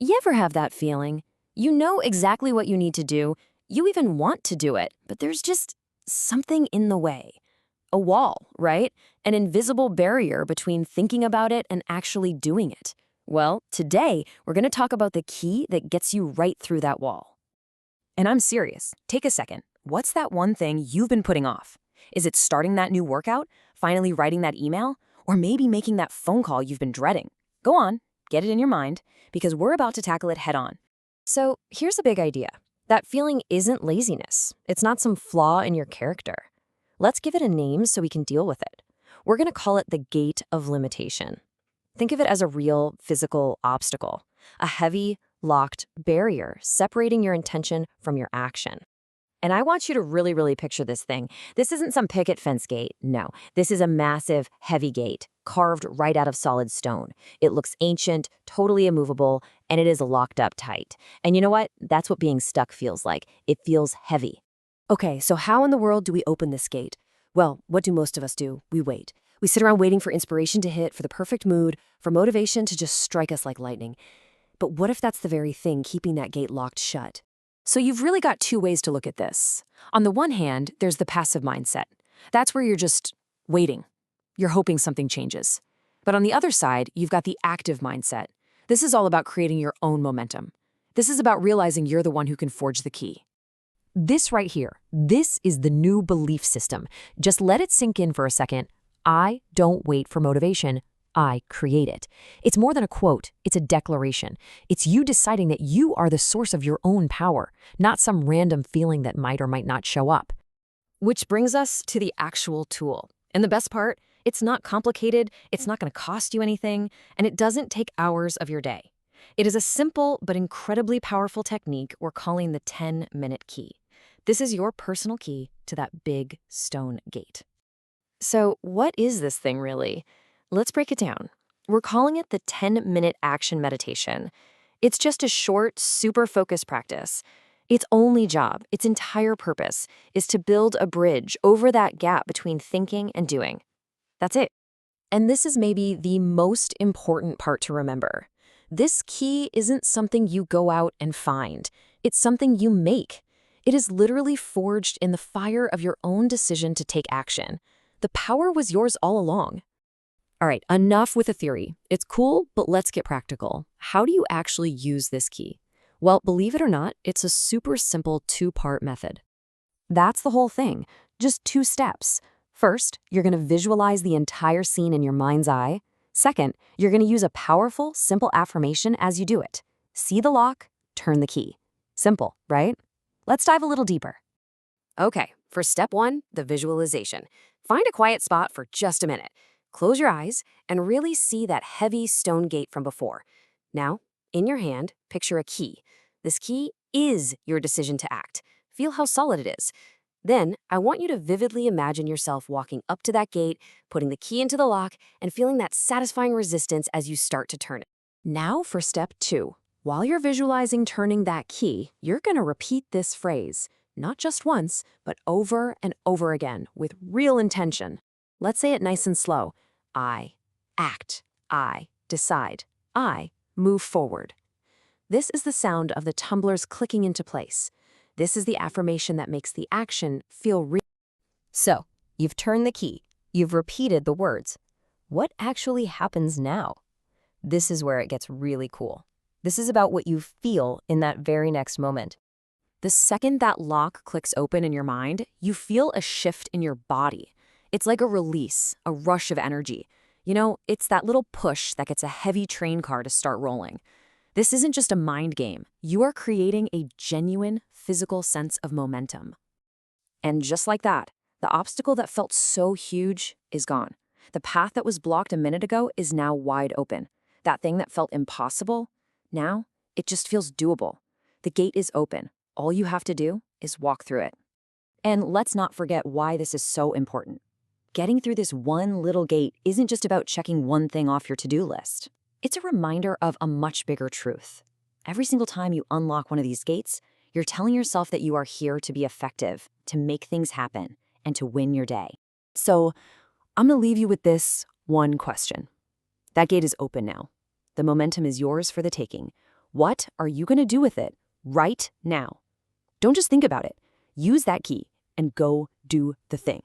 You ever have that feeling? You know exactly what you need to do, you even want to do it, but there's just something in the way. A wall, right? An invisible barrier between thinking about it and actually doing it. Well, today, we're going to talk about the key that gets you right through that wall. And I'm serious. Take a second. What's that one thing you've been putting off? Is it starting that new workout? Finally writing that email? Or maybe making that phone call you've been dreading? Go on, get it in your mind, because we're about to tackle it head on. So here's a big idea. That feeling isn't laziness. It's not some flaw in your character. Let's give it a name so we can deal with it. We're going to call it the gate of limitation. Think of it as a real physical obstacle, a heavy, locked barrier separating your intention from your action. And I want you to really picture this thing. This isn't some picket fence gate. No, this is a massive, heavy gate, carved right out of solid stone. It looks ancient, totally immovable, and it is locked up tight. And you know what? That's what being stuck feels like. It feels heavy. Okay, so how in the world do we open this gate? Well, what do most of us do? We wait. We sit around waiting for inspiration to hit, for the perfect mood, for motivation to just strike us like lightning. But what if that's the very thing keeping that gate locked shut? So you've really got two ways to look at this. On the one hand, there's the passive mindset. That's where you're just waiting. You're hoping something changes. But on the other side, you've got the active mindset. This is all about creating your own momentum. This is about realizing you're the one who can forge the key. This right here, this is the new belief system. Just let it sink in for a second. I don't wait for motivation. I create it. It's more than a quote, it's a declaration. It's you deciding that you are the source of your own power, not some random feeling that might or might not show up. Which brings us to the actual tool. And the best part, it's not complicated, it's not going to cost you anything, and it doesn't take hours of your day. It is a simple but incredibly powerful technique we're calling the 10-minute key. This is your personal key to that big stone gate. So what is this thing really? Let's break it down. We're calling it the 10-minute action meditation. It's just a short, super focused practice. Its only job, its entire purpose, is to build a bridge over that gap between thinking and doing. That's it. And this is maybe the most important part to remember. This key isn't something you go out and find. It's something you make. It is literally forged in the fire of your own decision to take action. The power was yours all along. All right, enough with the theory. It's cool, but let's get practical. How do you actually use this key? Well, believe it or not, it's a super simple two-part method. That's the whole thing, just 2 steps. First, you're going to visualize the entire scene in your mind's eye. Second, you're going to use a powerful, simple affirmation as you do it. See the lock, turn the key. Simple, right? Let's dive a little deeper. Okay, for step 1, the visualization. Find a quiet spot for just a minute. Close your eyes and really see that heavy stone gate from before. Now, in your hand, picture a key. This key is your decision to act. Feel how solid it is. Then, I want you to vividly imagine yourself walking up to that gate, putting the key into the lock, and feeling that satisfying resistance as you start to turn it. Now for step 2. While you're visualizing turning that key, you're going to repeat this phrase, not just once, but over and over again with real intention. Let's say it nice and slow. I act. I decide. I move forward. This is the sound of the tumblers clicking into place. This is the affirmation that makes the action feel real. So, you've turned the key. You've repeated the words. What actually happens now? This is where it gets really cool. This is about what you feel in that very next moment. The second that lock clicks open in your mind, you feel a shift in your body. It's like a release, a rush of energy. You know, it's that little push that gets a heavy train car to start rolling. This isn't just a mind game. You are creating a genuine physical sense of momentum. And just like that, the obstacle that felt so huge is gone. The path that was blocked a minute ago is now wide open. That thing that felt impossible, now it just feels doable. The gate is open. All you have to do is walk through it. And let's not forget why this is so important. Getting through this one little gate isn't just about checking one thing off your to-do list. It's a reminder of a much bigger truth. Every single time you unlock one of these gates, you're telling yourself that you are here to be effective, to make things happen, and to win your day. So, I'm going to leave you with this one question. That gate is open now. The momentum is yours for the taking. What are you going to do with it right now? Don't just think about it. Use that key and go do the thing.